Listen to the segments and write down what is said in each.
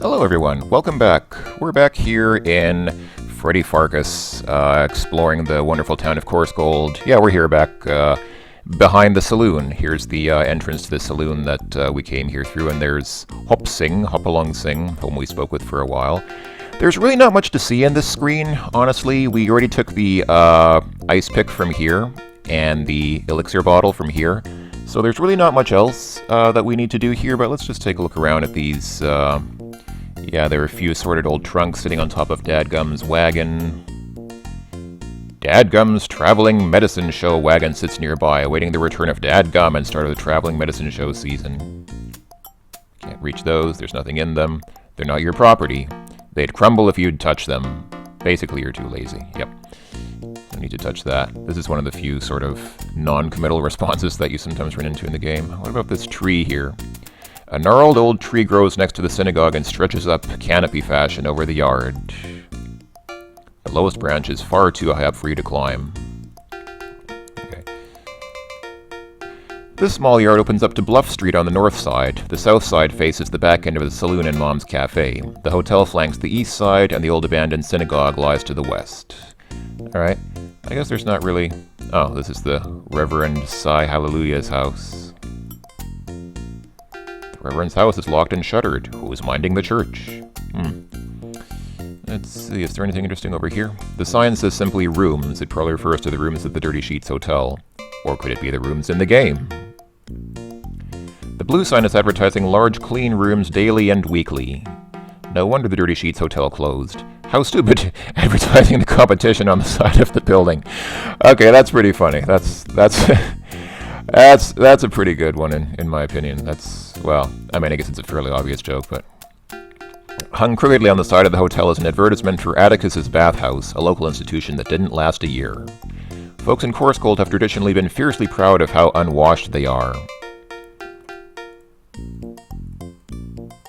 Hello everyone, welcome back. We're back here in Freddy Pharkas, exploring the wonderful town of Coarse Gold. Yeah, we're here back behind the saloon. Here's the entrance to the saloon that we came here through, and there's Hopalong Singh, whom we spoke with for a while. There's really not much to see in this screen, honestly. We already took the ice pick from here, and the elixir bottle from here. So there's really not much else that we need to do here, but let's just take a look around at these. Yeah, there are a few assorted old trunks sitting on top of Dadgum's wagon. Dadgum's traveling medicine show wagon sits nearby, awaiting the return of Dadgum and start of the traveling medicine show season. Can't reach those, there's nothing in them. They're not your property. They'd crumble if you'd touch them. Basically, you're too lazy. Yep. No need to touch that. This is one of the few sort of non-committal responses that you sometimes run into in the game. What about this tree here? A gnarled old tree grows next to the synagogue and stretches up canopy fashion over the yard. The lowest branch is far too high up for you to climb. Okay. This small yard opens up to Bluff Street on the north side. The south side faces the back end of the saloon and Mom's Cafe. The hotel flanks the east side, and the old abandoned synagogue lies to the west. Alright, I guess there's not really... Oh, this is the Reverend Cy Hallelujah's house. The Reverend's house is locked and shuttered. Who's minding the church? Let's see, is there anything interesting over here? The sign says simply rooms. It probably refers to the rooms at the Dirty Sheets Hotel. Or could it be the rooms in the game? The blue sign is advertising large clean rooms daily and weekly. No wonder the Dirty Sheets Hotel closed. How stupid, advertising the competition on the side of the building. Okay, that's pretty funny. That's a pretty good one in my opinion. Well, I mean, I guess it's a fairly obvious joke, but... Hung crookedly on the side of the hotel is an advertisement for Atticus's Bathhouse, a local institution that didn't last a year. Folks in Coarse Gold have traditionally been fiercely proud of how unwashed they are.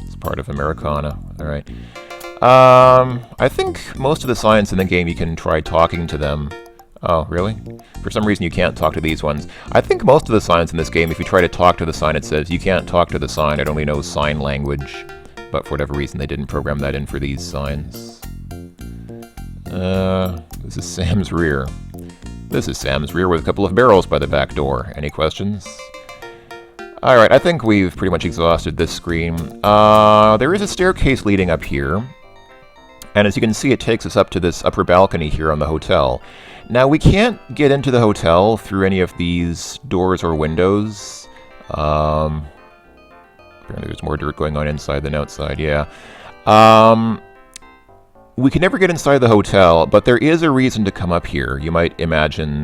It's part of Americana. Alright. I think most of the signs in the game you can try talking to them. Oh, really? For some reason you can't talk to these ones. I think most of the signs in this game, if you try to talk to the sign, it says, you can't talk to the sign, it only knows sign language. But for whatever reason, they didn't program that in for these signs. This is Sam's rear. This is Sam's rear with a couple of barrels by the back door. Any questions? Alright, I think we've pretty much exhausted this screen. There is a staircase leading up here. And as you can see, it takes us up to this upper balcony here on the hotel. Now, we can't get into the hotel through any of these doors or windows. Apparently there's more dirt going on inside than outside, yeah. We can never get inside the hotel, but there is a reason to come up here. You might imagine,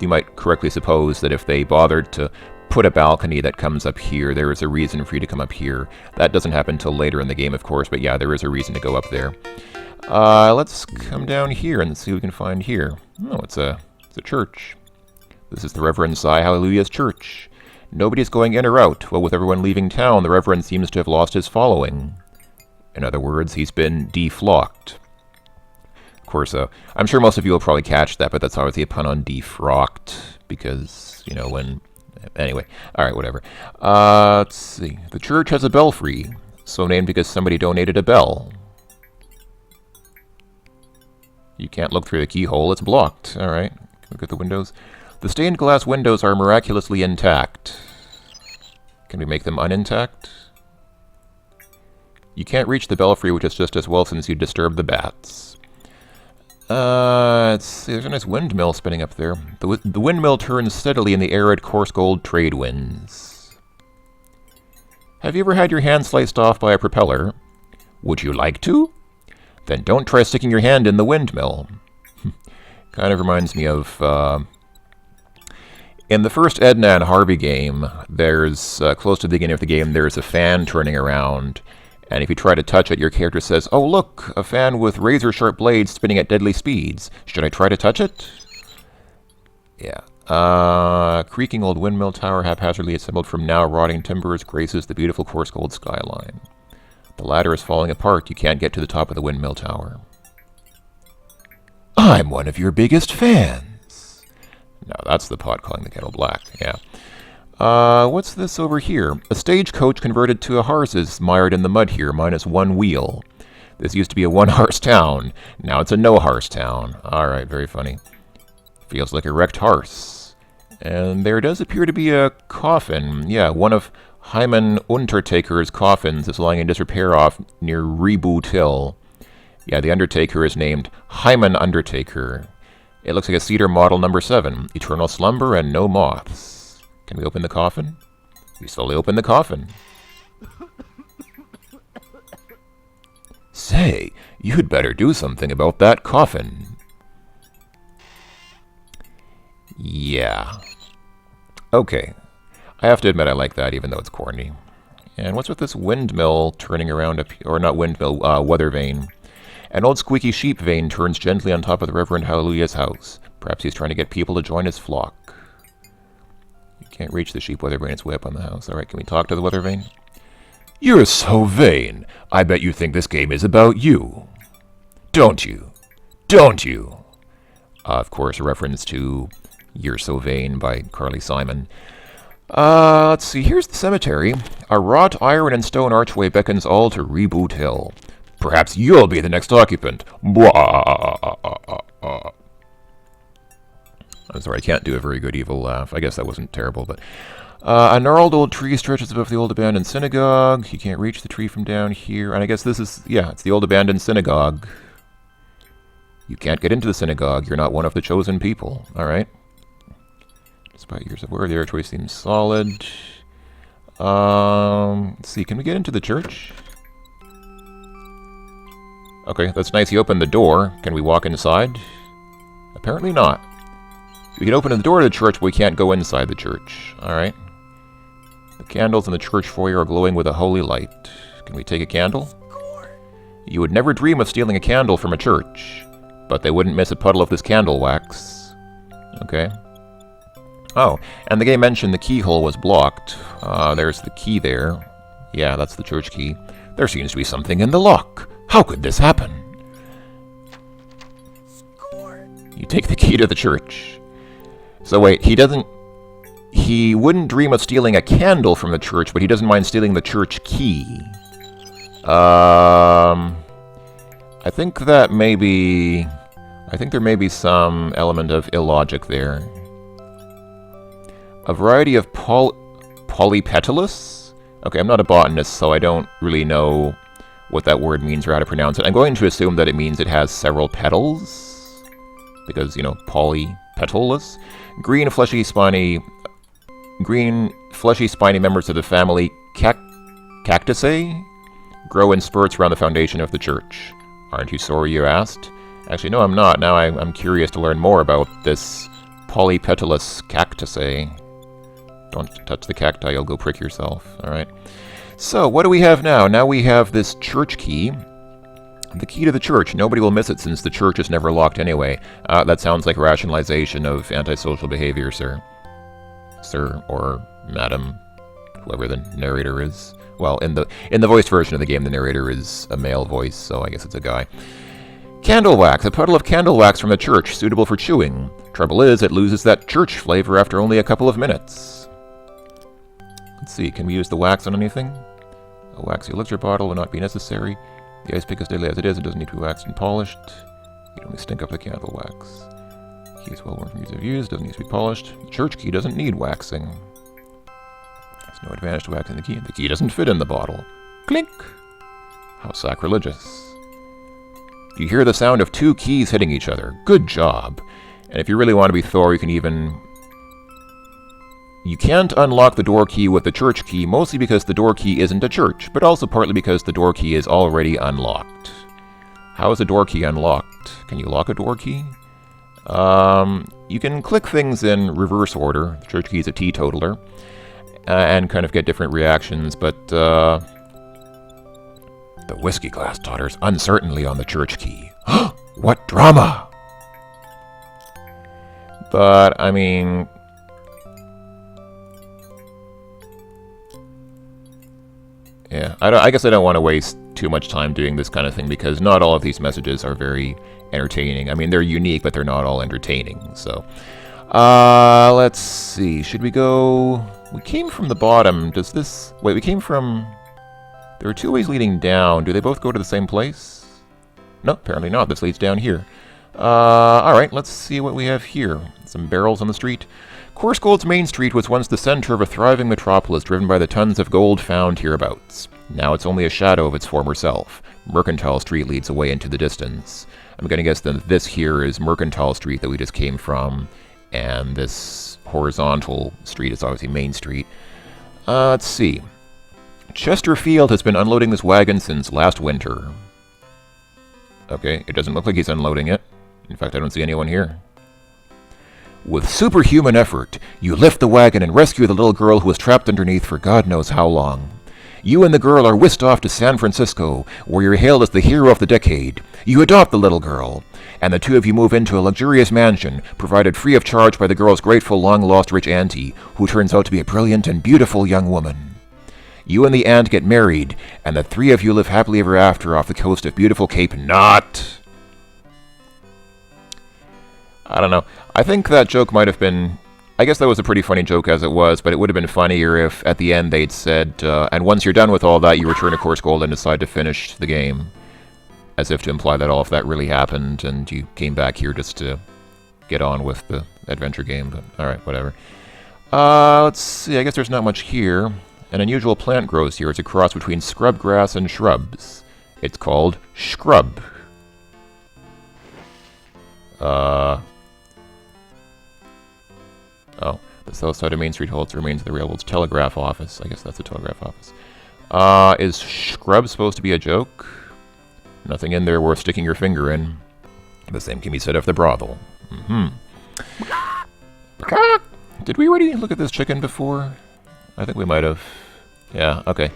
you might correctly suppose that if they bothered to put a balcony that comes up here, there is a reason for you to come up here. That doesn't happen until later in the game, of course, but yeah, there is a reason to go up there. Let's come down here and see what we can find here. Oh, it's a church. This is the Reverend Cy Hallelujah's church. Nobody's going in or out. Well, with everyone leaving town, the Reverend seems to have lost his following. In other words, he's been deflocked. Of course, I'm sure most of you will probably catch that, but that's obviously a pun on defrocked, because, you know, when... Anyway, alright, whatever. Let's see. The church has a belfry, so named because somebody donated a bell. You can't look through the keyhole, it's blocked. Alright, look at the windows. The stained glass windows are miraculously intact. Can we make them unintact? You can't reach the belfry, which is just as well since you disturb the bats. Let's see, there's a nice windmill spinning up there. The windmill turns steadily in the arid Coarse Gold trade winds. Have you ever had your hand sliced off by a propeller? Would you like to? Then don't try sticking your hand in the windmill. Kind of reminds me of, in the first Edna and Harvey game, there's, close to the beginning of the game, there's a fan turning around, and if you try to touch it, your character says, "Oh look, a fan with razor-sharp blades spinning at deadly speeds. Should I try to touch it?" Yeah. Creaking old windmill tower haphazardly assembled from now rotting timbers graces the beautiful Coarse Gold skyline. The ladder is falling apart. You can't get to the top of the windmill tower. I'm one of your biggest fans. No, that's the pot calling the kettle black, yeah. What's this over here? A stagecoach converted to a hearse is mired in the mud here, minus one wheel. This used to be a one-hearse town. Now it's a no-hearse town. Alright, very funny. Feels like a wrecked hearse. And there does appear to be a coffin. Yeah, one of Hyman Untertaker's coffins is lying in disrepair off near Reboot Hill. Yeah, the Undertaker is named Hyman Undertaker. It looks like a cedar model number 7. Eternal slumber and no moths. Can we open the coffin? We slowly open the coffin. Say, you'd better do something about that coffin. Yeah. Okay. I have to admit I like that, even though it's corny. And what's with this windmill turning around up here? Or not windmill, weather vane. An old squeaky sheep vane turns gently on top of the Reverend Hallelujah's house. Perhaps he's trying to get people to join his flock. You can't reach the sheep weather vane, it's way up on the house. Alright, can we talk to the weather vane? You're so vain. I bet you think this game is about you. Don't you? Don't you? Of course, a reference to You're So Vain by Carly Simon. Let's see, here's the cemetery. A wrought iron and stone archway beckons all to Reboot Hill. Perhaps you'll be the next occupant. I'm sorry, I can't do a very good evil laugh. I guess that wasn't terrible, but... a gnarled old tree stretches above the old abandoned synagogue. You can't reach the tree from down here. And I guess this is, yeah, it's the old abandoned synagogue. You can't get into the synagogue. You're not one of the chosen people. Alright. Despite years of wear, the archway seems solid. Let's see, can we get into the church? Okay, that's nice. He opened the door. Can we walk inside? Apparently not. We can open the door to the church, but we can't go inside the church. Alright. The candles in the church foyer are glowing with a holy light. Can we take a candle? You would never dream of stealing a candle from a church, but they wouldn't miss a puddle of this candle wax. Okay. Oh, and the game mentioned the keyhole was blocked. There's the key there. Yeah, that's the church key. There seems to be something in the lock. How could this happen? You take the key to the church. So wait, he wouldn't dream of stealing a candle from the church, but he doesn't mind stealing the church key. I think there may be some element of illogic there. A variety of polypetalous? Okay, I'm not a botanist, so I don't really know what that word means or how to pronounce it. I'm going to assume that it means it has several petals, because, you know, polypetalous. Green, fleshy, spiny members of the family Cactaceae grow in spurts around the foundation of the church. Aren't you sorry you asked? Actually, no, I'm not. Now I'm curious to learn more about this polypetalous Cactaceae. Don't touch the cacti, you'll go prick yourself. Alright. So, what do we have now? Now we have this church key. The key to the church. Nobody will miss it since the church is never locked anyway. That sounds like a rationalization of antisocial behavior, sir. Sir, or madam, whoever the narrator is. Well, in the voiced version of the game, the narrator is a male voice, so I guess it's a guy. Candle wax. A puddle of candle wax from the church, suitable for chewing. Trouble is, it loses that church flavor after only a couple of minutes. Let's see, can we use the wax on anything? A waxy elixir bottle will not be necessary. The ice pick is deadly as it is, it doesn't need to be waxed and polished. You only stink up the candle wax. The key is well worn from years of use, doesn't need to be polished. The church key doesn't need waxing. There's no advantage to waxing the key. The key doesn't fit in the bottle. Clink! How sacrilegious. Do you hear the sound of two keys hitting each other? Good job. And if you really want to be Thor, you can even... You can't unlock the door key with the church key, mostly because the door key isn't a church, but also partly because the door key is already unlocked. How is a door key unlocked? Can you lock a door key? You can click things in reverse order. The church key is a teetotaler, and kind of get different reactions, but the whiskey glass totters uncertainly on the church key. What drama! But, I mean... Yeah, I guess I don't want to waste too much time doing this kind of thing, because not all of these messages are very entertaining. I mean, they're unique, but they're not all entertaining, so... let's see, should we go... We came from the bottom. Does this... Wait, we came from... There are two ways leading down. Do they both go to the same place? No, apparently not. This leads down here. Alright, let's see what we have here. Some barrels on the street. Coarsegold's main street was once the center of a thriving metropolis driven by the tons of gold found hereabouts. Now it's only a shadow of its former self. Mercantile Street leads away into the distance. I'm going to guess that this here is Mercantile Street that we just came from, and this horizontal street is obviously Main Street. Let's see. Chester Field has been unloading this wagon since last winter. Okay, it doesn't look like he's unloading it. In fact, I don't see anyone here. With superhuman effort, you lift the wagon and rescue the little girl who was trapped underneath for God knows how long. You and the girl are whisked off to San Francisco, where you're hailed as the hero of the decade. You adopt the little girl, and the two of you move into a luxurious mansion, provided free of charge by the girl's grateful long-lost rich auntie, who turns out to be a brilliant and beautiful young woman. You and the aunt get married, and the three of you live happily ever after off the coast of beautiful Cape Knot. I don't know. I think that joke might have been... I guess that was a pretty funny joke as it was, but it would have been funnier if at the end they'd said, and once you're done with all that, you return to Coarsegold and decide to finish the game. As if to imply that all of that really happened, and you came back here just to get on with the adventure game, but alright, whatever. Let's see, I guess there's not much here. An unusual plant grows here. It's a cross between scrub grass and shrubs. It's called Scrub. Oh, the south side of Main Street holds the remains of the railroad's telegraph office. I guess that's the telegraph office. Is Scrub supposed to be a joke? Nothing in there worth sticking your finger in. The same can be said of the brothel. Did we already look at this chicken before? I think we might have. Yeah, okay.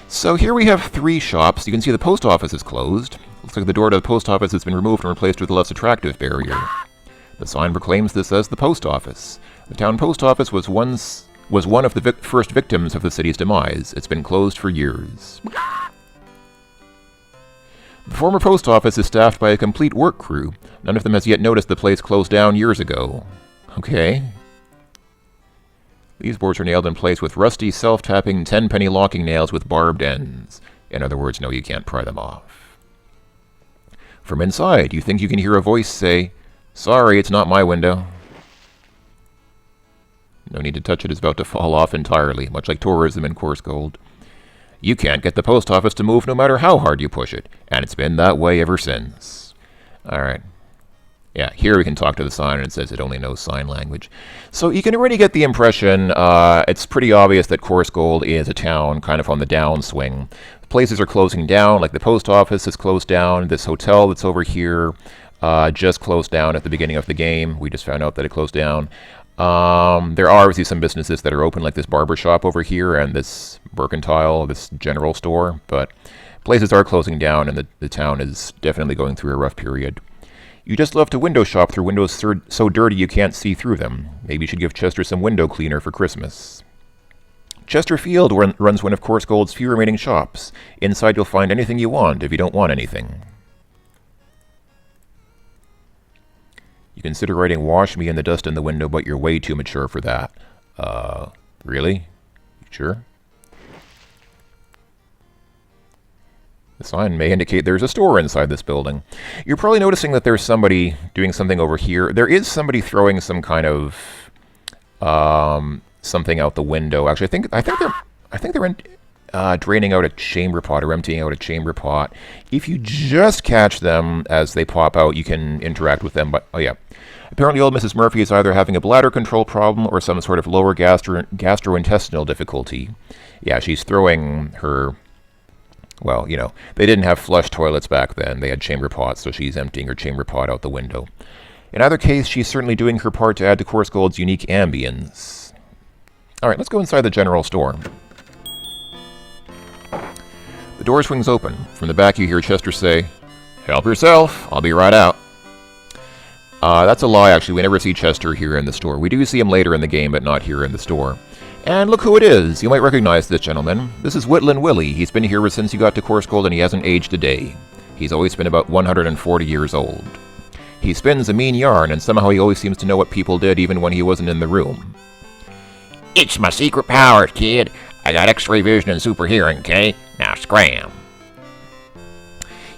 So here we have three shops. You can see the post office is closed. Looks like the door to the post office has been removed and replaced with a less attractive barrier. The sign proclaims this as the post office. The town post office was one of the first victims of the city's demise. It's been closed for years. The former post office is staffed by a complete work crew. None of them has yet noticed the place closed down years ago. Okay. These boards are nailed in place with rusty, self-tapping, 10-penny locking nails with barbed ends. In other words, no, you can't pry them off. From inside, you think you can hear a voice say, "Sorry, it's not my window." No need to touch it, it's about to fall off entirely, much like tourism in Coarsegold. You can't get the post office to move no matter how hard you push it, and it's been that way ever since. Alright. Yeah, here we can talk to the sign, and it says it only knows sign language. So you can already get the impression, it's pretty obvious that Coarsegold is a town kind of on the downswing. Places are closing down, like the post office is closed down, this hotel that's over here just closed down at the beginning of the game. We just found out that it closed down. There are obviously some businesses that are open, like this barbershop over here and this mercantile, this general store, but places are closing down and the town is definitely going through a rough period. You just love to window shop through windows so dirty you can't see through them. Maybe you should give Chester some window cleaner for Christmas. Chester Field runs one of Coarsegold's few remaining shops. Inside you'll find anything you want if you don't want anything. You consider writing "wash me" in the dust in the window, but you're way too mature for that. Really? Sure? The sign may indicate there's a store inside this building. You're probably noticing that there's somebody doing something over here. There is somebody throwing some kind of something out the window. Actually, I think they're draining out a chamber pot or emptying out a chamber pot. If you just catch them as they pop out, you can interact with them. But oh yeah, apparently old Mrs. Murphy is either having a bladder control problem or some sort of lower gastrointestinal difficulty. Yeah, she's throwing her. Well, you know, they didn't have flush toilets back then. They had chamber pots, so she's emptying her chamber pot out the window. In either case, she's certainly doing her part to add to Coarsegold's unique ambience. Alright, let's go inside the general store. The door swings open. From the back you hear Chester say, "Help yourself, I'll be right out." That's a lie, actually. We never see Chester here in the store. We do see him later in the game, but not here in the store. And look who it is! You might recognize this gentleman. This is Whitlin Willie. He's been here ever since you got to Coarsegold, and he hasn't aged a day. He's always been about 140 years old. He spins a mean yarn, and somehow he always seems to know what people did even when he wasn't in the room. It's my secret powers, kid. I got X-ray vision and super hearing, okay? Now scram.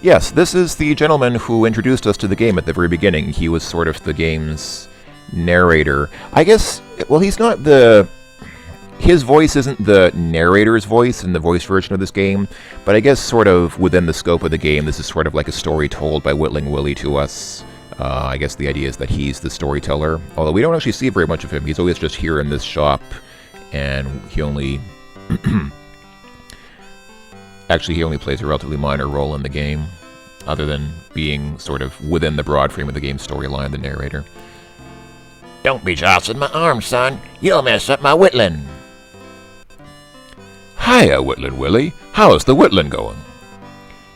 Yes, this is the gentleman who introduced us to the game at the very beginning. He was sort of the game's narrator. I guess, well, he's not the... His voice isn't the narrator's voice in the voice version of this game, but I guess sort of within the scope of the game, this is sort of like a story told by Whittling Willie to us. I guess the idea is that he's the storyteller, although we don't actually see very much of him. He's always just here in this shop, and he only... Actually, he only plays a relatively minor role in the game, other than being sort of within the broad frame of the game's storyline, the narrator. Don't be jostling my arm, son. You'll mess up my whittling. Hiya, Whittling Willie. How's the whittling going?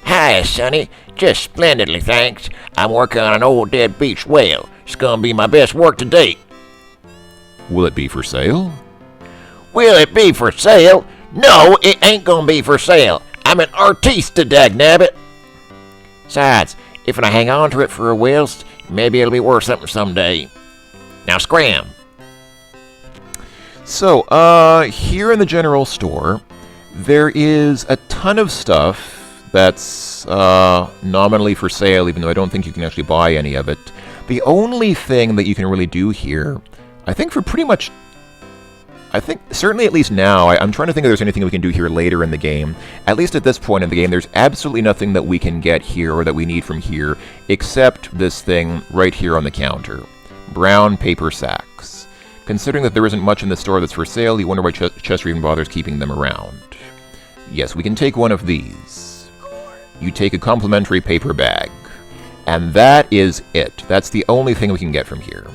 Hi, sonny. Just splendidly, thanks. I'm working on an old dead beach whale. It's gonna be my best work to date. Will it be for sale? Will it be for sale? No, it ain't gonna be for sale. I'm an artista, dagnabbit. Besides, if I hang on to it for a whilst, maybe it'll be worth something someday. Now scram. So, here in the general store, there is a ton of stuff that's nominally for sale, even though I don't think you can actually buy any of it. The only thing that you can really do here, I think for pretty much... I think, certainly at least now, I'm trying to think if there's anything we can do here later in the game. At least at this point in the game, there's absolutely nothing that we can get here or that we need from here, except this thing right here on the counter. Brown paper sacks. Considering that there isn't much in the store that's for sale, you wonder why Chester even bothers keeping them around. Yes, we can take one of these. You take a complimentary paper bag. And that is it. That's the only thing we can get from here.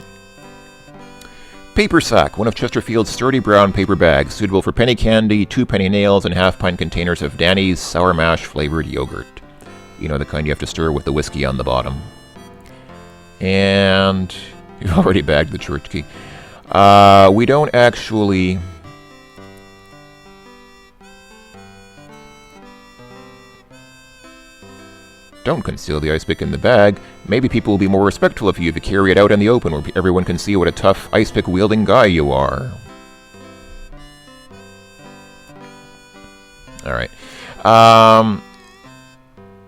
Paper sack, one of Chesterfield's sturdy brown paper bags, suitable for penny candy, 2 penny nails, and half-pint containers of Danny's Sour Mash flavored yogurt. You know, the kind you have to stir with the whiskey on the bottom. And you've already bagged the church key. We don't actually... Don't conceal the ice pick in the bag. Maybe people will be more respectful of you if you carry it out in the open where everyone can see what a tough ice pick wielding guy you are. Alright.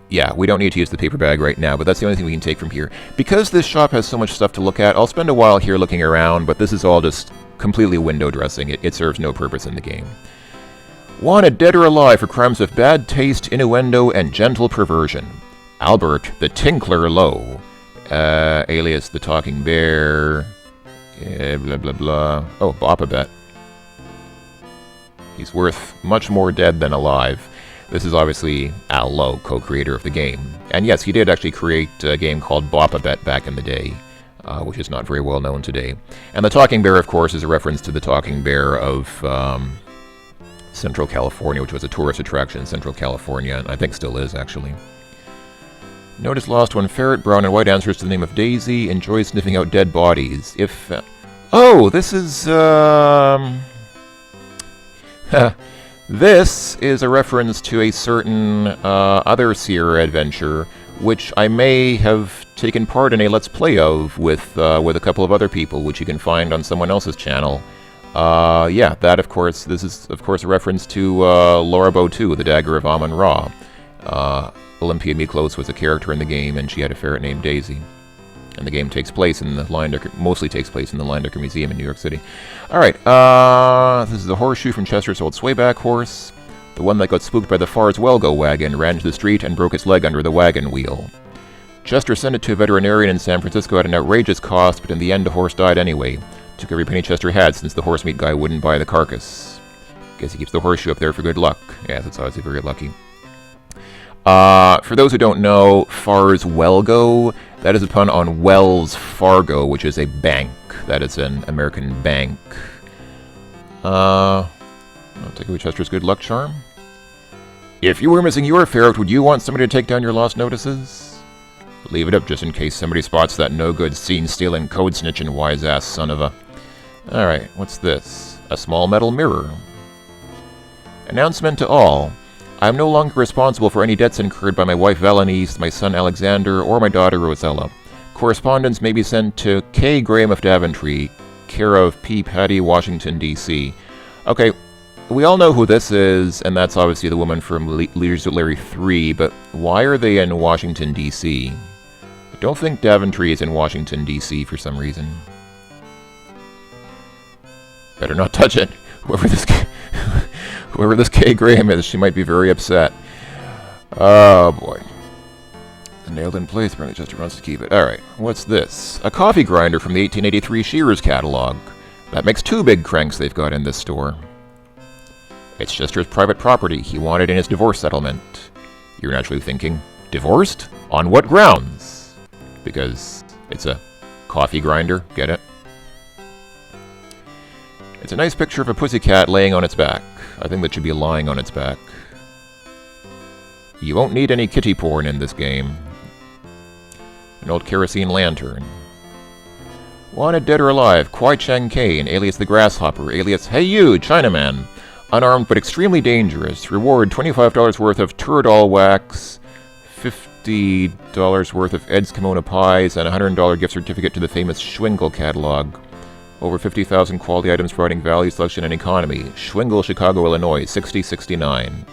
Yeah, we don't need to use the paper bag right now, but that's the only thing we can take from here. Because this shop has so much stuff to look at, I'll spend a while here looking around, but this is all just completely window dressing. It serves no purpose in the game. Wanted dead or alive for crimes of bad taste, innuendo, and gentle perversion. Albert the Tinkler Lowe, alias the Talking Bear, blah blah blah. Oh, Bopabet. He's worth much more dead than alive. This is obviously Al Lowe, co-creator of the game. And yes, he did actually create a game called Bopabet back in the day, which is not very well known today. And the Talking Bear, of course, is a reference to the Talking Bear of Central California, which was a tourist attraction in Central California, and I think still is, actually. Notice lost one ferret, brown and white, answers to the name of Daisy, enjoys sniffing out dead bodies. If... oh, this is, This is a reference to a certain other Sierra adventure, which I may have taken part in a Let's Play of with a couple of other people, which you can find on someone else's channel. Yeah, that, of course, this is, of course, a reference to Laura Bow 2, the Dagger of Amon-Ra. Olympia Miklos was a character in the game, and she had a ferret named Daisy. And the game takes place in the mostly takes place in the Linedecker Museum in New York City. Alright, this is the horseshoe from Chester's old swayback horse. The one that got spooked by the Far's Well-Go wagon, ran to the street and broke its leg under the wagon wheel. Chester sent it to a veterinarian in San Francisco at an outrageous cost, but in the end the horse died anyway. Took every penny Chester had, since the horse meat guy wouldn't buy the carcass. Guess he keeps the horseshoe up there for good luck. Yes, it's obviously very lucky. For those who don't know, Far's Well-Go, that is a pun on Wells Fargo, which is a bank. That is an American bank. I'll take away Chester's good luck charm. If you were missing your ferret, would you want somebody to take down your lost notices? Leave it up just in case somebody spots that no-good scene-stealing, code-snitching, wise-ass son of a... Alright, what's this? A small metal mirror. Announcement to all. I am no longer responsible for any debts incurred by my wife Valenice, my son Alexander, or my daughter Rosella. Correspondence may be sent to K. Graham of Daventry, care of P. Patty, Washington, D.C. Okay, we all know who this is, and that's obviously the woman from Leaders of Larry 3, but why are they in Washington, D.C.? I don't think Daventry is in Washington, D.C. for some reason. Better not touch it. Whoever this Kay Graham is, she might be very upset. Oh, boy. Nailed in place, apparently Chester wants to keep it. Alright, what's this? A coffee grinder from the 1883 Shearer's catalog. That makes 2 big cranks they've got in this store. It's Chester's private property. He wanted in his divorce settlement. You're naturally thinking, divorced? On what grounds? Because it's a coffee grinder, get it? It's a nice picture of a pussycat laying on its back. I think that should be lying on its back. You won't need any kitty porn in this game. An old kerosene lantern. Wanted dead or alive, Kwai Chang Kane, alias the Grasshopper, alias Hey You, Chinaman. Unarmed but extremely dangerous. Reward $25 worth of Turadol wax, $50 worth of Ed's Kimono Pies, and a $100 gift certificate to the famous Schwingle catalog. Over 50,000 quality items providing value, selection, and economy. Schwingle, Chicago, Illinois, 6069.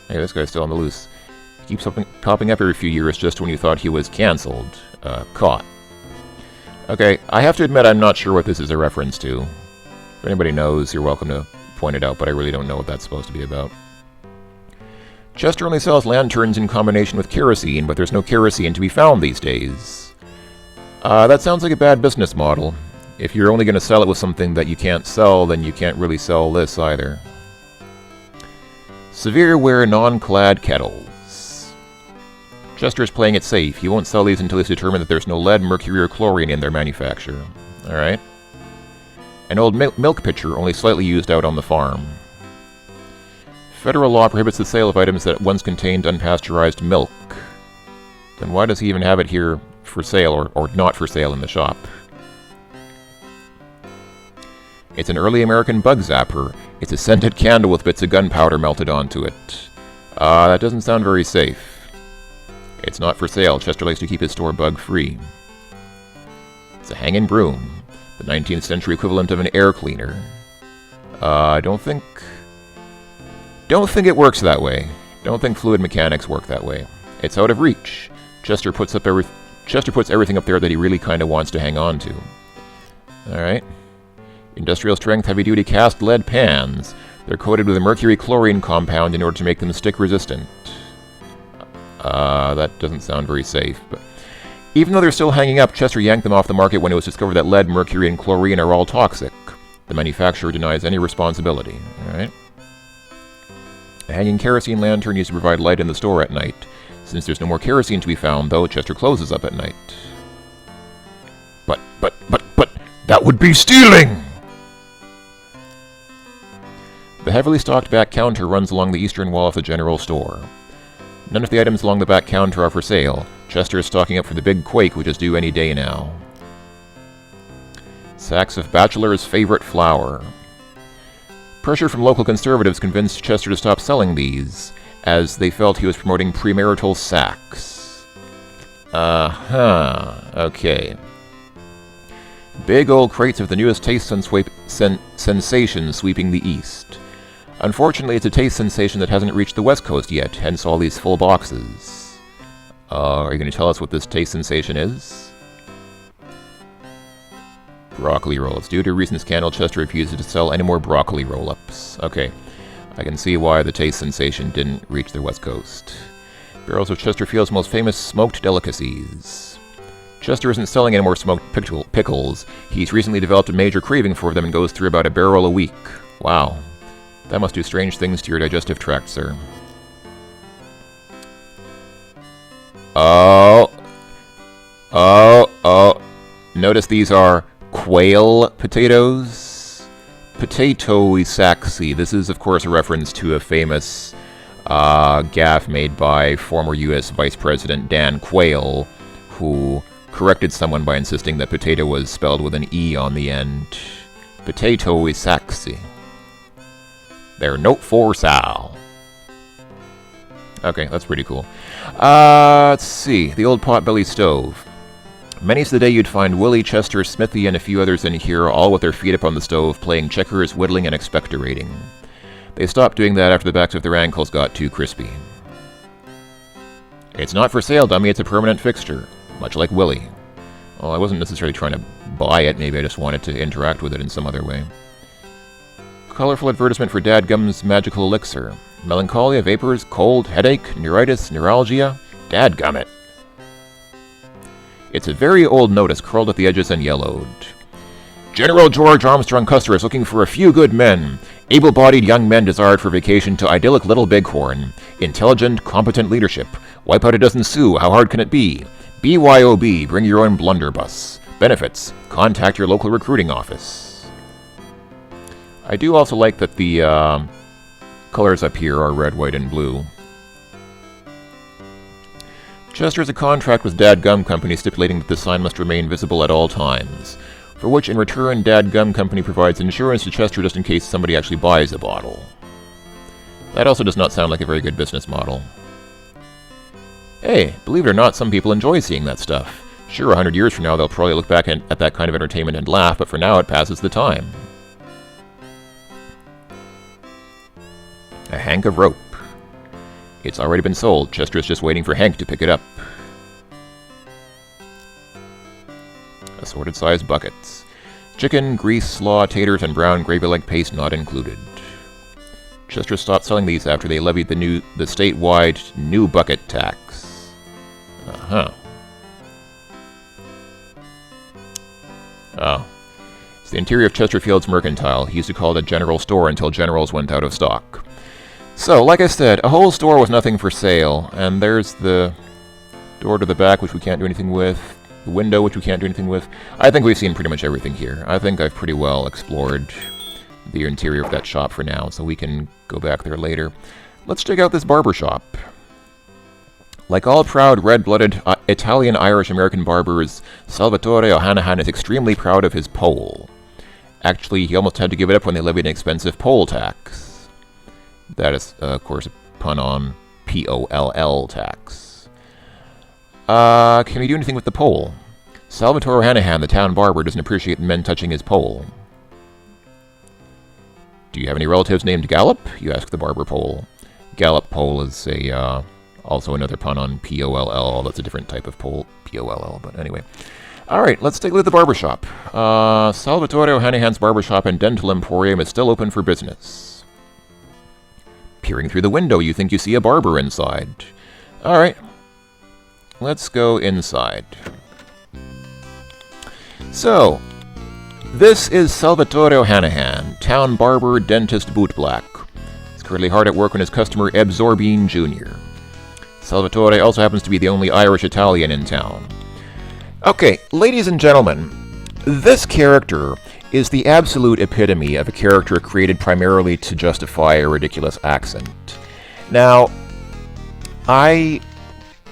Hey, this guy's still on the loose. Keeps popping up every few years just when you thought he was cancelled. Caught. Okay, I have to admit I'm not sure what this is a reference to. If anybody knows, you're welcome to point it out, but I really don't know what that's supposed to be about. Chester only sells lanterns in combination with kerosene, but there's no kerosene to be found these days. That sounds like a bad business model. If you're only going to sell it with something that you can't sell, then you can't really sell this either. Severe wear non-clad kettles. Chester's playing it safe. He won't sell these until he's determined that there's no lead, mercury, or chlorine in their manufacture. Alright. An old milk pitcher, only slightly used out on the farm. Federal law prohibits the sale of items that once contained unpasteurized milk. Then why does he even have it here for sale, or not for sale in the shop? It's an early American bug zapper. It's a scented candle with bits of gunpowder melted onto it. That doesn't sound very safe. It's not for sale. Chester likes to keep his store bug-free. It's a hanging broom, the 19th century equivalent of an air cleaner. I don't think it works that way. Don't think fluid mechanics work that way. It's out of reach. Chester puts everything up there that he really kind of wants to hang on to. Alright. Industrial strength heavy-duty cast lead pans. They're coated with a mercury chlorine compound in order to make them stick resistant. That doesn't sound very safe, but even though they're still hanging up, Chester yanked them off the market when it was discovered that lead, mercury, and chlorine are all toxic. The manufacturer denies any responsibility. Alright. A hanging kerosene lantern used to provide light in the store at night. Since there's no more kerosene to be found, though, Chester closes up at night. But, that would be stealing! The heavily stocked back counter runs along the eastern wall of the general store. None of the items along the back counter are for sale. Chester is stocking up for the big quake, which is due any day now. Sacks of Bachelor's favorite flour. Pressure from local conservatives convinced Chester to stop selling these, as they felt he was promoting premarital sex. Okay. Big old crates of the newest taste sensation sweeping the east. Unfortunately, it's a taste sensation that hasn't reached the West Coast yet, hence all these full boxes. Are you going to tell us what this taste sensation is? Broccoli rolls. Due to a recent scandal, Chester refuses to sell any more broccoli roll-ups. Okay, I can see why the taste sensation didn't reach the West Coast. Barrels of Chesterfield's most famous smoked delicacies. Chester isn't selling any more smoked pickles. He's recently developed a major craving for them and goes through about a barrel a week. Wow. That must do strange things to your digestive tract, sir. Oh. Notice these are quail potatoes. Potato saxy. This is, of course, a reference to a famous gaffe made by former U.S. Vice President Dan Quayle, who corrected someone by insisting that potato was spelled with an E on the end. Potato saxy. They're note for Sal. Okay, that's pretty cool. Let's see. The old potbelly stove. Many's the day you'd find Willie, Chester, Smithy, and a few others in here, all with their feet up on the stove, playing checkers, whittling, and expectorating. They stopped doing that after the backs of their ankles got too crispy. It's not for sale, dummy, it's a permanent fixture. Much like Willie. Well, I wasn't necessarily trying to buy it, maybe I just wanted to interact with it in some other way. Colorful advertisement for Dadgum's magical elixir. Melancholia, vapors, cold, headache, neuritis, neuralgia. Dadgummit. It's a very old notice, curled at the edges and yellowed. General George Armstrong Custer is looking for a few good men. Able-bodied young men desired for vacation to idyllic Little Bighorn. Intelligent, competent leadership. Wipe out a dozen Sioux, how hard can it be? BYOB, bring your own blunderbuss. Benefits, contact your local recruiting office. I do also like that the colors up here are red, white, and blue. Chester has a contract with Dadgum Company stipulating that the sign must remain visible at all times, for which in return Dadgum Company provides insurance to Chester just in case somebody actually buys a bottle. That also does not sound like a very good business model. Hey, believe it or not, some people enjoy seeing that stuff. Sure, 100 years from now they'll probably look back at that kind of entertainment and laugh, but for now it passes the time. A hank of rope. It's already been sold. Chester is just waiting for Hank to pick it up. Assorted size buckets. Chicken, grease, slaw, taters, and brown gravy-like paste not included. Chester stopped selling these after they levied the statewide new bucket tax. Uh-huh. Oh. It's the interior of Chesterfield's Mercantile. He used to call it a general store until generals went out of stock. So, like I said, a whole store with nothing for sale, and there's the door to the back, which we can't do anything with, the window, which we can't do anything with. I think we've seen pretty much everything here. I think I've pretty well explored the interior of that shop for now, so we can go back there later. Let's check out this barbershop. Like all proud, red-blooded Italian, Irish, American barbers, Salvatore O'Hanahan is extremely proud of his pole. Actually, he almost had to give it up when they levied an expensive poll tax. That is, of course, a pun on P-O-L-L tax. Can we do anything with the pole? Salvatore O'Hanahan, the town barber, doesn't appreciate men touching his pole. Do you have any relatives named Gallop? You ask the barber pole. Gallop pole is a, also another pun on P-O-L-L. That's a different type of pole, P-O-L-L, but anyway. Alright, let's take a look at the barbershop. Salvatore O'Hanahan's barbershop and dental emporium is still open for business. Peering through the window, you think you see a barber inside. Alright, let's go inside. So, this is Salvatore O'Hanahan, town barber, dentist, bootblack. He's currently hard at work on his customer Eb Zorbine Jr. Salvatore also happens to be the only Irish-Italian in town. Okay, ladies and gentlemen, this character is the absolute epitome of a character created primarily to justify a ridiculous accent. Now,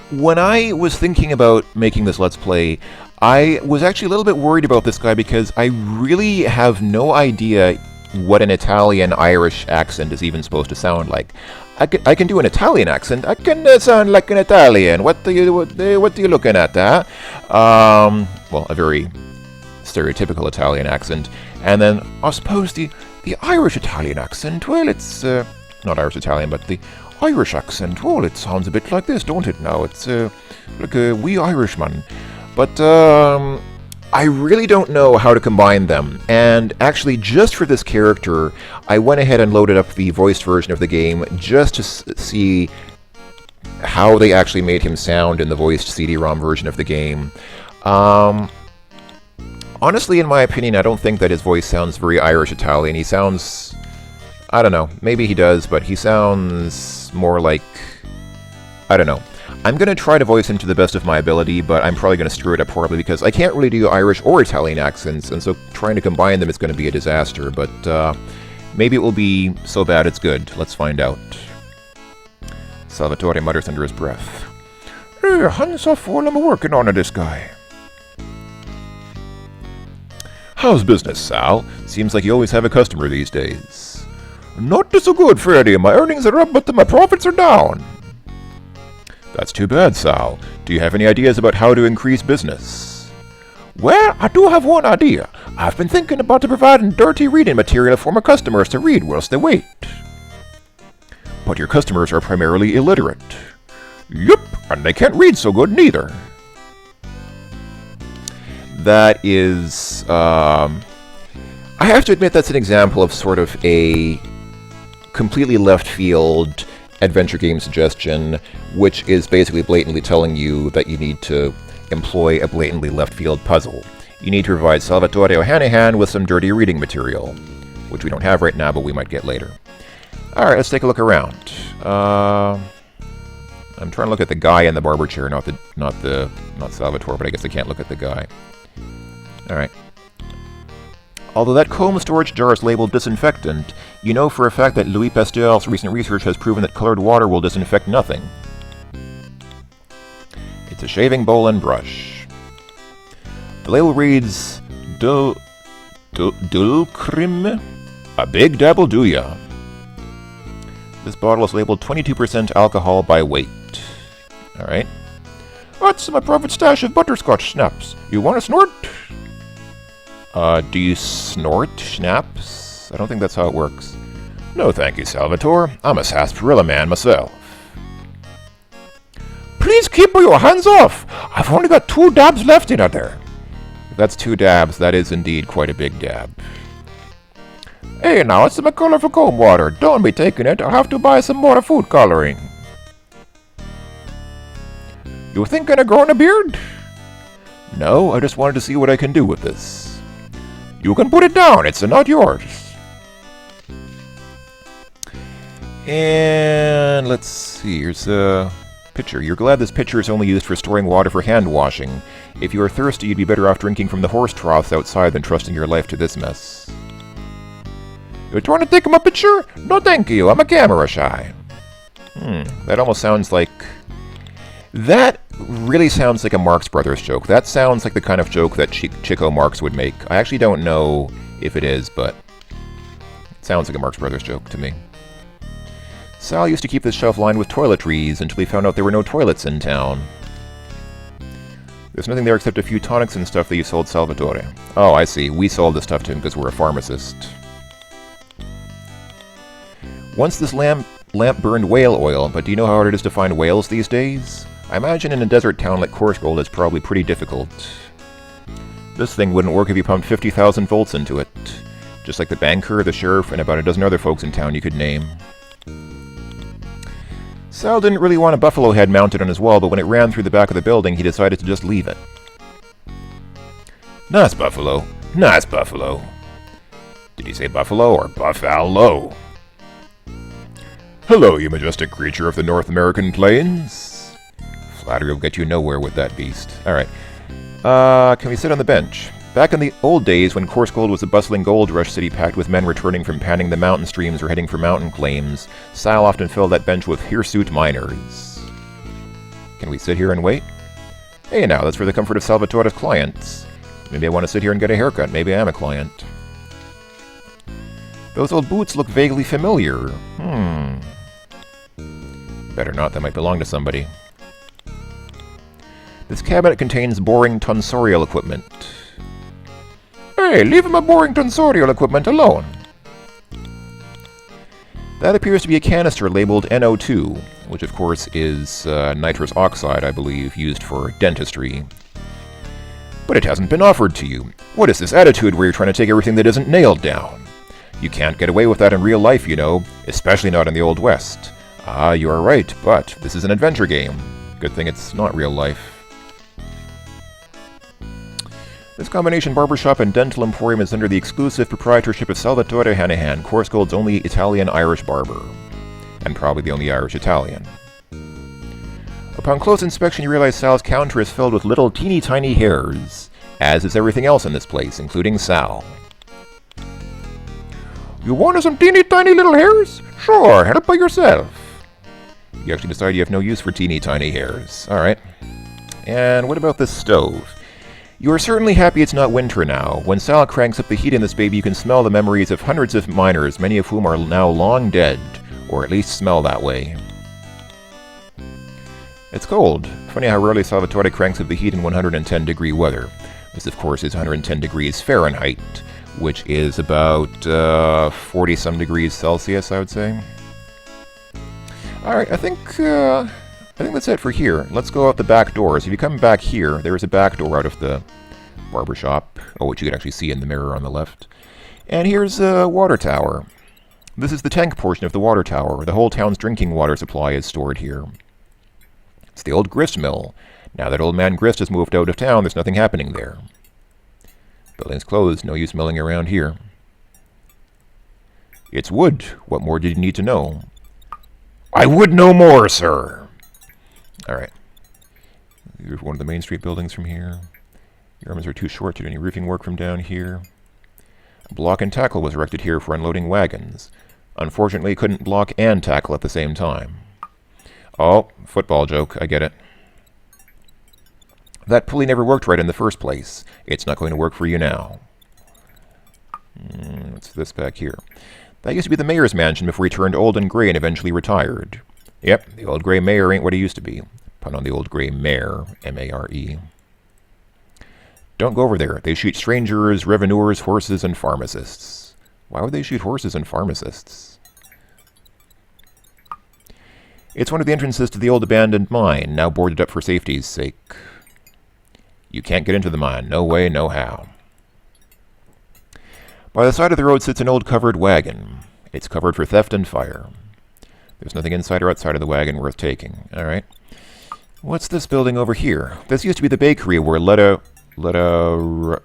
when I was thinking about making this Let's Play, I was actually a little bit worried about this guy because I really have no idea what an Italian-Irish accent is even supposed to sound like. I can do an Italian accent. I can sound like an Italian. What are you looking at, huh? Well, a very stereotypical Italian accent, and then I suppose the Irish Italian accent, well, it's not Irish Italian, but the Irish accent, well, it sounds a bit like this, don't it now? It's like a wee Irishman. But I really don't know how to combine them, and actually just for this character, I went ahead and loaded up the voiced version of the game just to see how they actually made him sound in the voiced CD-ROM version of the game. Honestly, in my opinion, I don't think that his voice sounds very Irish-Italian. He sounds... I don't know. Maybe he does, but he sounds more like... I don't know. I'm going to try to voice him to the best of my ability, but I'm probably going to screw it up horribly because I can't really do Irish or Italian accents, and so trying to combine them is going to be a disaster, but maybe it will be so bad it's good. Let's find out. Salvatore mutters under his breath. Hands off all I'm working on this guy. How's business, Sal? Seems like you always have a customer these days. Not so good, Freddy. My earnings are up, but my profits are down. That's too bad, Sal. Do you have any ideas about how to increase business? Well, I do have one idea. I've been thinking about providing dirty reading material for my customers to read whilst they wait. But your customers are primarily illiterate. Yup, and they can't read so good neither. That is, I have to admit that's an example of sort of a completely left field adventure game suggestion, which is basically blatantly telling you that you need to employ a blatantly left field puzzle. You need to provide Salvatore O'Hanahan with some dirty reading material, which we don't have right now, but we might get later. Alright, let's take a look around. I'm trying to look at the guy in the barber chair, not Salvatore, but I guess I can't look at the guy. Alright. Although that comb storage jar is labeled disinfectant, you know for a fact that Louis Pasteur's recent research has proven that colored water will disinfect nothing. It's a shaving bowl and brush. The label reads, Dulcrim, a big dabble do ya. This bottle is labeled 22% alcohol by weight. Alright. What's my private stash of butterscotch schnapps? You want a snort? Do you snort schnapps? I don't think that's how it works. No thank you, Salvatore. I'm a sarsaparilla man myself. Please keep your hands off! I've only got 2 dabs left in there. If that's 2 dabs, that is indeed quite a big dab. Hey now, it's my colorful comb water. Don't be taking it. I'll have to buy some more food coloring. You thinking of growing a beard? No, I just wanted to see what I can do with this. You can put it down. It's not yours. And let's see. Here's a pitcher. You're glad this pitcher is only used for storing water for hand washing. If you are thirsty, you'd be better off drinking from the horse troughs outside than trusting your life to this mess. You're trying to take my picture? No thank you, I'm a camera shy. That almost sounds like... That really sounds like a Marx Brothers joke. That sounds like the kind of joke that Chico Marx would make. I actually don't know if it is, but it sounds like a Marx Brothers joke to me. Sal used to keep this shelf lined with toiletries until he found out there were no toilets in town. There's nothing there except a few tonics and stuff that you sold Salvatore. Oh, I see. We sold the stuff to him because we're a pharmacist. Once this lamp burned whale oil, but do you know how hard it is to find whales these days? I imagine in a desert town like Corsgold it's probably pretty difficult. This thing wouldn't work if you pumped 50,000 volts into it. Just like the banker, the sheriff, and about a dozen other folks in town you could name. Sal didn't really want a buffalo head mounted on his wall, but when it ran through the back of the building, he decided to just leave it. Nice buffalo. Nice buffalo. Did he say buffalo or buffalo? Hello, you majestic creature of the North American plains. Flattery will get you nowhere with that beast. Alright. Can we sit on the bench? Back in the old days, when Corsgold was a bustling gold rush city packed with men returning from panning the mountain streams or heading for mountain claims, Sal often filled that bench with hirsute miners. Can we sit here and wait? Hey now, that's for the comfort of Salvatore's clients. Maybe I want to sit here and get a haircut. Maybe I am a client. Those old boots look vaguely familiar. Better not, that might belong to somebody. This cabinet contains boring tonsorial equipment. Hey, leave my boring tonsorial equipment alone. That appears to be a canister labeled NO2, which of course is nitrous oxide, I believe, used for dentistry. But it hasn't been offered to you. What is this attitude where you're trying to take everything that isn't nailed down? You can't get away with that in real life, you know, especially not in the Old West. Ah, you are right, but this is an adventure game. Good thing it's not real life. This combination barbershop and dental emporium is under the exclusive proprietorship of Salvatore Hanahan, Corsgold's only Italian-Irish barber. And probably the only Irish-Italian. Upon close inspection, you realize Sal's counter is filled with little teeny-tiny hairs, as is everything else in this place, including Sal. You want some teeny-tiny little hairs? Sure, help by yourself. You actually decide you have no use for teeny-tiny hairs. Alright. And what about this stove? You are certainly happy it's not winter now. When Sal cranks up the heat in this baby, you can smell the memories of hundreds of miners, many of whom are now long dead, or at least smell that way. It's cold. Funny how rarely Salvatore cranks up the heat in 110-degree weather. This, of course, is 110 degrees Fahrenheit, which is about 40-some degrees Celsius, I would say. Alright, I think that's it for here. Let's go out the back doors. If you come back here, there is a back door out of the barbershop, which you can actually see in the mirror on the left. And here's a water tower. This is the tank portion of the water tower. The whole town's drinking water supply is stored here. It's the old grist mill. Now that old man Grist has moved out of town, there's nothing happening there. Building's closed, no use milling around here. It's wood. What more did you need to know? I would know more, sir. Alright. Here's one of the Main Street buildings from here. Your arms are too short to do any roofing work from down here. A block and tackle was erected here for unloading wagons. Unfortunately, couldn't block and tackle at the same time. Oh, football joke, I get it. That pulley never worked right in the first place. It's not going to work for you now. What's this back here? That used to be the mayor's mansion before he turned old and gray and eventually retired. Yep, the old gray mayor ain't what he used to be. Pun on the old gray mare, M-A-R-E. Don't go over there. They shoot strangers, revenuers, horses, and pharmacists. Why would they shoot horses and pharmacists? It's one of the entrances to the old abandoned mine, now boarded up for safety's sake. You can't get into the mine. No way, no how. By the side of the road sits an old covered wagon. It's covered for theft and fire. There's nothing inside or outside of the wagon worth taking. Alright. What's this building over here? This used to be the bakery where Let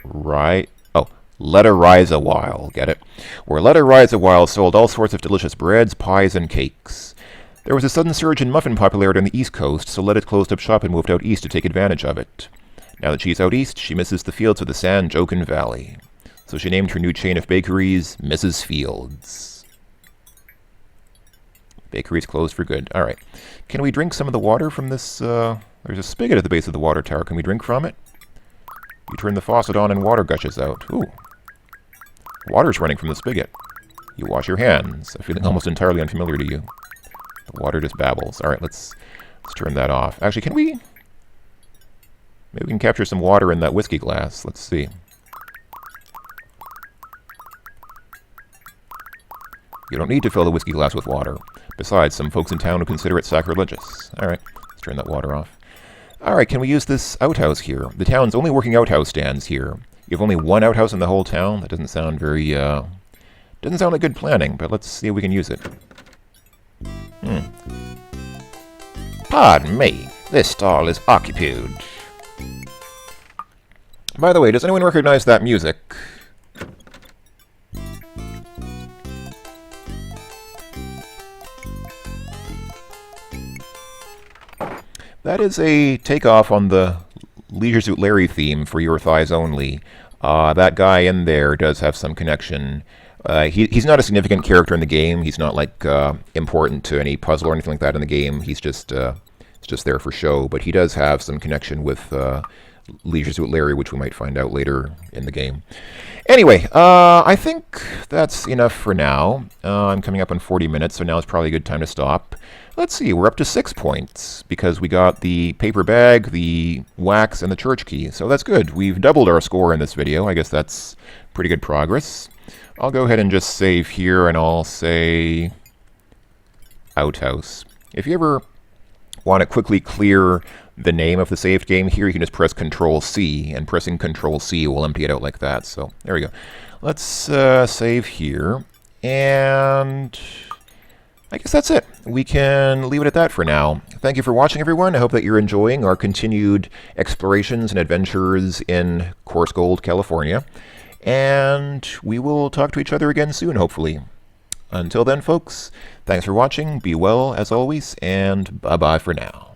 Rise a While, get it? Where Let Rise a While sold all sorts of delicious breads, pies, and cakes. There was a sudden surge in muffin popularity on the East Coast, so Let closed up shop and moved out east to take advantage of it. Now that she's out east, she misses the fields of the San Joaquin Valley. So she named her new chain of bakeries Mrs. Fields. Bakery's closed for good. Alright. Can we drink some of the water from this, there's a spigot at the base of the water tower. Can we drink from it? You turn the faucet on and water gushes out. Ooh. Water's running from the spigot. You wash your hands. A feeling almost entirely unfamiliar to you. The water just babbles. Alright, let's turn that off. Actually, can we... Maybe we can capture some water in that whiskey glass. Let's see. You don't need to fill the whiskey glass with water. Besides, some folks in town would consider it sacrilegious. Alright, let's turn that water off. Alright, can we use this outhouse here? The town's only working outhouse stands here. You have only one outhouse in the whole town? That doesn't sound very, doesn't sound like good planning, but let's see if we can use it. Pardon me, this stall is occupied. By the way, does anyone recognize that music? That is a takeoff on the Leisure Suit Larry theme for Your Thighs Only. That guy in there does have some connection. He's not a significant character in the game. He's not like important to any puzzle or anything like that in the game. He's just there for show. But he does have some connection with Leisure Suit Larry, which we might find out later in the game. Anyway, I think that's enough for now. I'm coming up on 40 minutes, so now is probably a good time to stop. Let's see, we're up to 6 points, because we got the paper bag, the wax, and the church key, so that's good. We've doubled our score in this video. I guess that's pretty good progress. I'll go ahead and just save here, and I'll say outhouse. If you ever want to quickly clear the name of the saved game here, you can just press Control-C, and pressing Control-C will empty it out like that. So there we go. Let's save here, and I guess that's it. We can leave it at that for now. Thank you for watching, everyone. I hope that you're enjoying our continued explorations and adventures in Coarse Gold, California. And we will talk to each other again soon, hopefully. Until then, folks, thanks for watching. Be well, as always, and bye-bye for now.